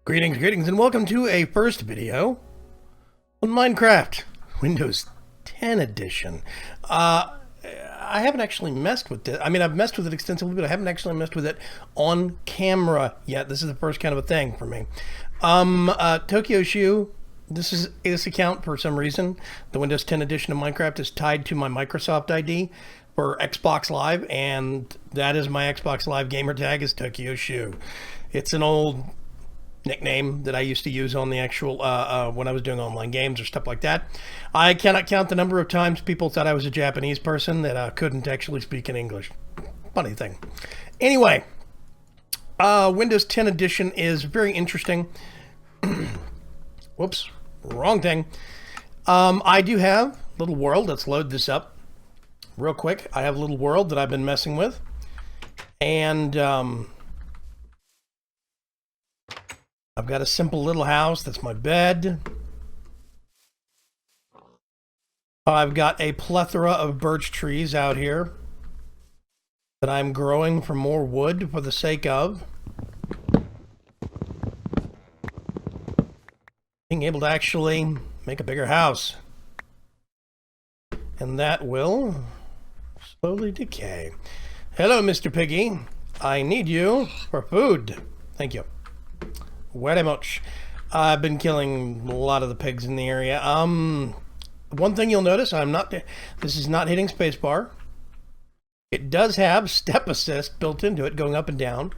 Greetings, and welcome to a first video on Minecraft, Windows 10 edition. I haven't actually messed with it. I mean, I've messed with it extensively, but I haven't actually messed with it on camera yet. This is the first kind of a thing for me. Tokyo Shoe, this account, for some reason, the Windows 10 edition of Minecraft is tied to my Microsoft ID for Xbox Live, and that is my Xbox Live gamer tag is Tokyo Shoe. It's an old nickname that I used to use on the actual when I was doing online games or stuff like that. I cannot count the number of times people thought I was a Japanese person that couldn't actually speak in English. Funny thing. Anyway, Windows 10 edition is very interesting. Whoops, wrong thing. I do have a little world. Let's load this up real quick. I have a little world that I've been messing with, and I've got a simple little house. That's my bed. I've got a plethora of birch trees out here that I'm growing for more wood for the sake of being able to actually make a bigger house. And that will slowly decay. Hello, Mr. Piggy. I need you for food. Thank you very much. I've been killing a lot of the pigs in the area. One thing you'll notice, this is not hitting spacebar. It does have step assist built into it, going up and down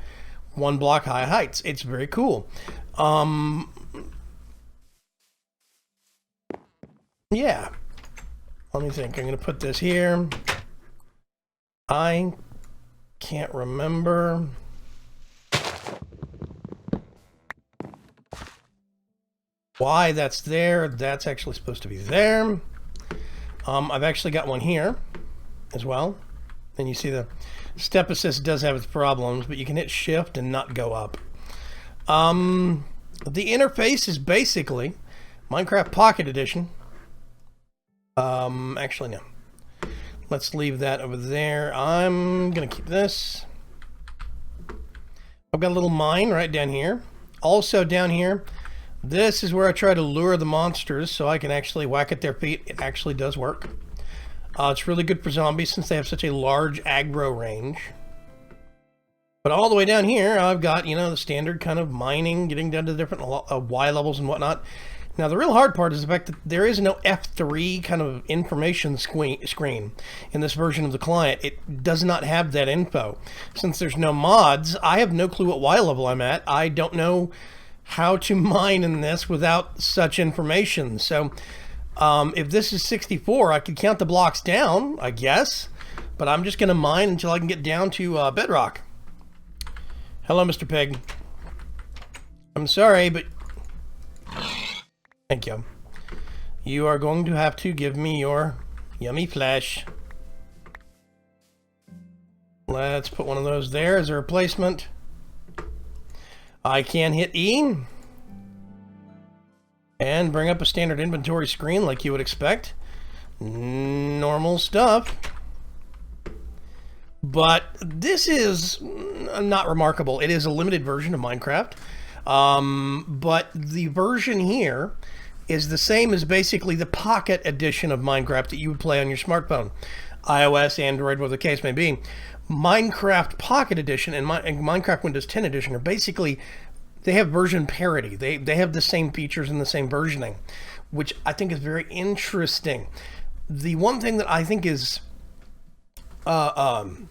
1 block high heights. It's very cool. Yeah. Let me think. I'm going to put this here. I can't remember why that's there. That's actually supposed to be there. I've actually got one here as well. And you see the step assist does have its problems, but you can hit shift and not go up. The interface is basically Minecraft Pocket Edition. Actually, no. Let's leave that over there. I'm going to keep this. I've got a little mine right down here. Also down here, this is where I try to lure the monsters so I can actually whack at their feet. It actually does work. It's really good for zombies since they have such a large aggro range. But all the way down here, I've got, the standard kind of mining, getting down to the different Y levels and whatnot. Now, the real hard part is the fact that there is no F3 kind of information screen in this version of the client. It does not have that info. Since there's no mods, I have no clue what Y level I'm at. I don't know how to mine in this without such information. So if this is 64, I could count the blocks down, I guess, but I'm just going to mine until I can get down to bedrock. Hello, Mr. Pig. I'm sorry, but thank you. You are going to have to give me your yummy flesh. Let's put one of those there as a replacement. I can hit E and bring up a standard inventory screen like you would expect. Normal stuff. But this is not remarkable. It is a limited version of Minecraft. But the version here is the same as basically the Pocket Edition of Minecraft that you would play on your smartphone. iOS, Android, whatever the case may be. Minecraft Pocket Edition and Minecraft Windows 10 Edition are basically, they have version parity. They have the same features and the same versioning, which I think is very interesting. The one thing that I think is kind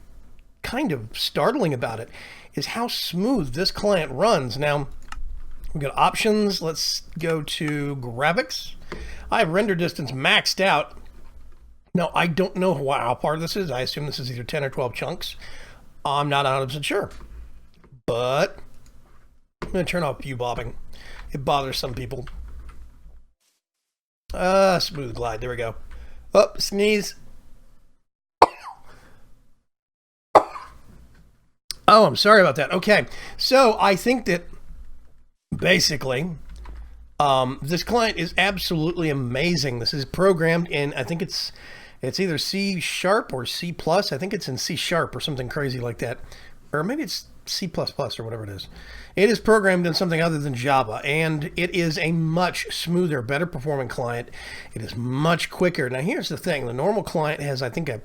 of startling about it is how smooth this client runs. Now, we've got options. Let's go to graphics. I have render distance maxed out. Now, I don't know how far this is. I assume this is either 10 or 12 chunks. I'm not 100% sure. But I'm going to turn off view bobbing. It bothers some people. Smooth glide. There we go. Oh, sneeze. Oh, I'm sorry about that. Okay. So I think that basically this client is absolutely amazing. This is programmed in, I think it's either C# or C+. I think it's in C# or something crazy like that. or maybe it's C++ or whatever it is. It is programmed in something other than Java, and it is a much smoother, better performing client. It is much quicker. Now, here's the thing. The normal client has, I think, a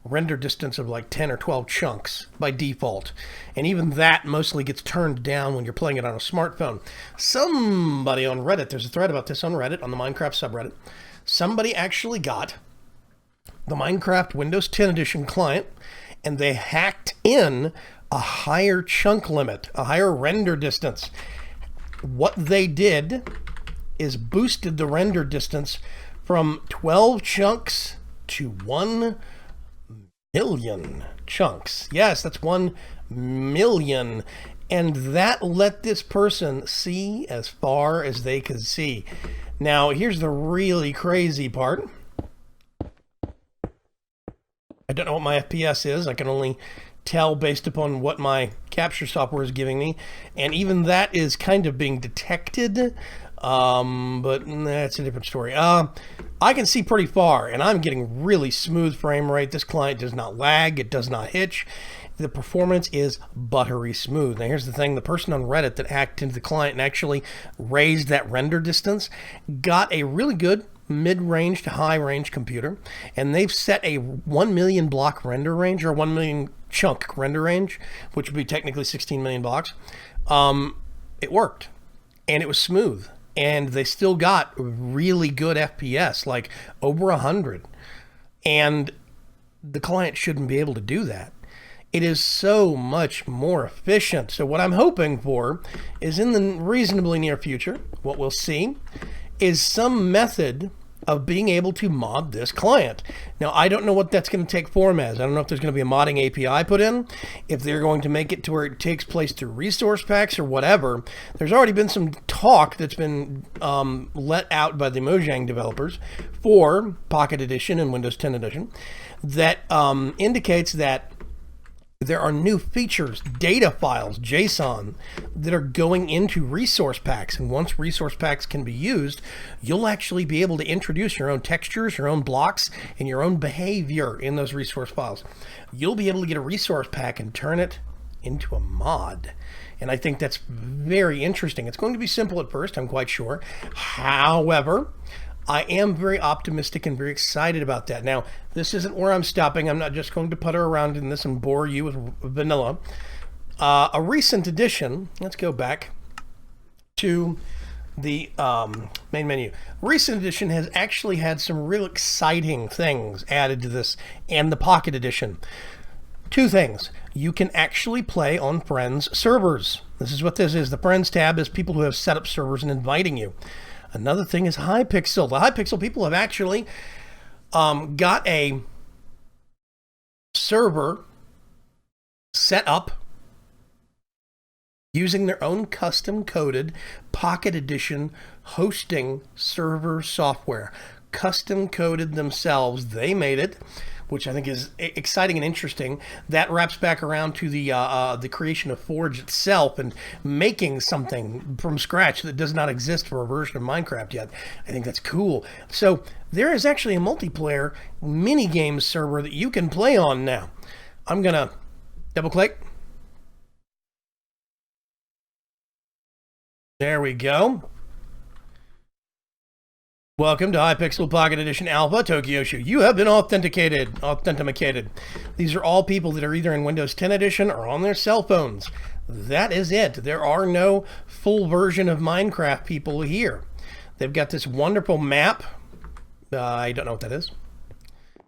render distance of like 10 or 12 chunks by default. And even that mostly gets turned down when you're playing it on a smartphone. Somebody on Reddit, there's a thread about this on Reddit, on the Minecraft subreddit. Somebody actually got the Minecraft Windows 10 Edition client, and they hacked in a higher chunk limit, a higher render distance. What they did is boosted the render distance from 12 chunks to 1 million chunks. Yes, that's 1 million. And that let this person see as far as they could see. Now, here's the really crazy part. I don't know what my FPS is. I can only tell based upon what my capture software is giving me. And even that is kind of being detected. But that's a different story. I can see pretty far, and I'm getting really smooth frame rate. This client does not lag. It does not hitch. The performance is buttery smooth. Now, here's the thing. The person on Reddit that hacked into the client and actually raised that render distance got a really good mid-range to high-range computer, and they've set a 1 million block render range, or 1 million chunk render range, which would be technically 16 million blocks. It worked, and it was smooth, and they still got really good FPS, like over 100, and the client shouldn't be able to do that. It is so much more efficient. So what I'm hoping for is in the reasonably near future, what we'll see is some method of being able to mod this client. Now, I don't know what that's going to take form as. I don't know if there's going to be a modding API put in, if they're going to make it to where it takes place through resource packs or whatever. There's already been some talk that's been let out by the Mojang developers for Pocket Edition and Windows 10 Edition that indicates that there are new features, data files, JSON, that are going into resource packs. And once resource packs can be used, you'll actually be able to introduce your own textures, your own blocks, and your own behavior in those resource files. You'll be able to get a resource pack and turn it into a mod. And I think that's very interesting. It's going to be simple at first, I'm quite sure. However, I am very optimistic and very excited about that. Now, this isn't where I'm stopping. I'm not just going to putter around in this and bore you with vanilla. A recent addition, let's go back to the main menu. Recent edition has actually had some real exciting things added to this and the Pocket Edition. Two things. You can actually play on friends' servers. This is what this is. The Friends tab is people who have set up servers and inviting you. Another thing is Hypixel. The Hypixel people have actually got a server set up using their own custom-coded Pocket Edition hosting server software. Custom-coded themselves. They made it, which I think is exciting and interesting. That wraps back around to the creation of Forge itself and making something from scratch that does not exist for a version of Minecraft yet. I think that's cool. So there is actually a multiplayer mini-game server that you can play on now. I'm going to double-click. There we go. Welcome to Hypixel Pocket Edition Alpha, Tokyoshu. You have been authenticated. These are all people that are either in Windows 10 Edition or on their cell phones. That is it. There are no full version of Minecraft people here. They've got this wonderful map. I don't know what that is.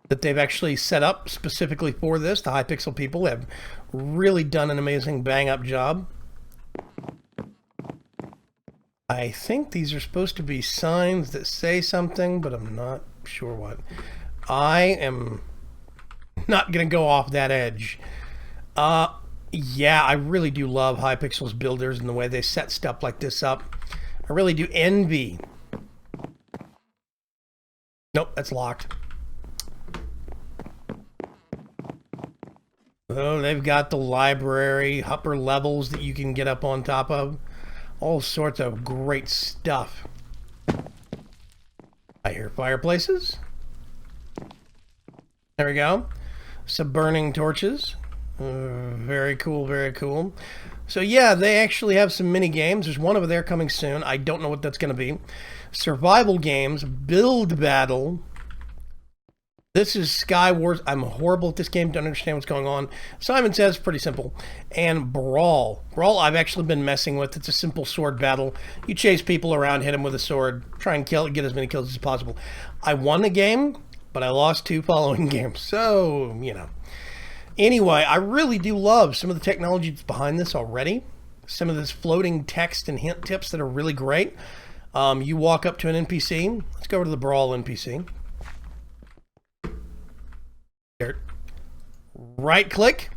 That they've actually set up specifically for this. The Hypixel people have really done an amazing bang-up job. I think these are supposed to be signs that say something, but I'm not sure what. I am not going to go off that edge. Yeah, I really do love Hypixel's builders and the way they set stuff like this up. I really do envy. Nope, that's locked. Oh, they've got the library, upper levels that you can get up on top of. All sorts of great stuff. I hear fireplaces. There we go. Some burning torches. Very cool, very cool. So yeah, they actually have some mini games. There's one over there coming soon. I don't know what that's going to be. Survival games, build battle. This is Sky Wars. I'm horrible at this game. Don't understand what's going on. Simon says pretty simple. And Brawl. Brawl I've actually been messing with. It's a simple sword battle. You chase people around, hit them with a sword, try and get as many kills as possible. I won the game, but I lost 2 following games. So, you know. Anyway, I really do love some of the technology that's behind this already. Some of this floating text and hint tips that are really great. You walk up to an NPC. Let's go over to the Brawl NPC. Right click,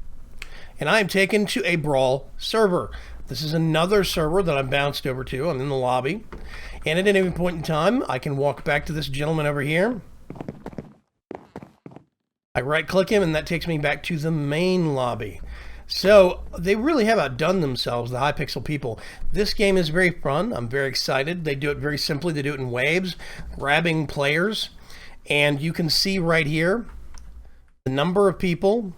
and I am taken to a Brawl server. This is another server that I'm bounced over to. I'm in the lobby, and at any point in time, I can walk back to this gentleman over here. I right click him, and that takes me back to the main lobby. So they really have outdone themselves, the Hypixel people. This game is very fun. I'm very excited. They do it very simply. They do it in waves, grabbing players, and you can see right here the number of people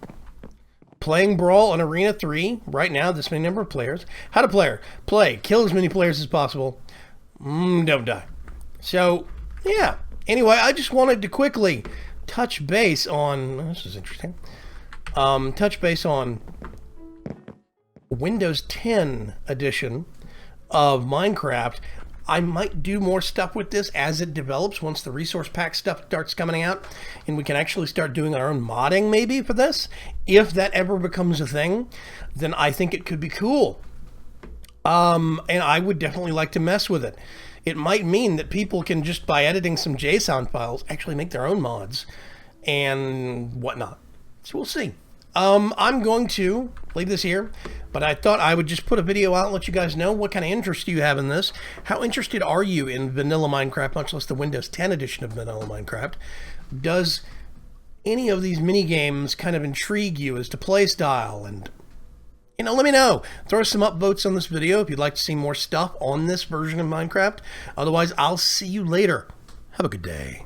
playing Brawl on Arena 3 right now, this many number of players. How to play, kill as many players as possible, don't die. So yeah, anyway, I just wanted to quickly touch base on, this is interesting, touch base on Windows 10 edition of Minecraft. I might do more stuff with this as it develops once the resource pack stuff starts coming out, and we can actually start doing our own modding maybe for this. If that ever becomes a thing, then I think it could be cool. And I would definitely like to mess with it. It might mean that people can just, by editing some JSON files, actually make their own mods and whatnot. So we'll see. I'm going to leave this here, but I thought I would just put a video out and let you guys know what kind of interest you have in this. How interested are you in vanilla Minecraft, much less the Windows 10 edition of vanilla Minecraft? Does any of these mini games kind of intrigue you as to play style? And, you know, let me know. Throw some upvotes on this video if you'd like to see more stuff on this version of Minecraft. Otherwise, I'll see you later. Have a good day.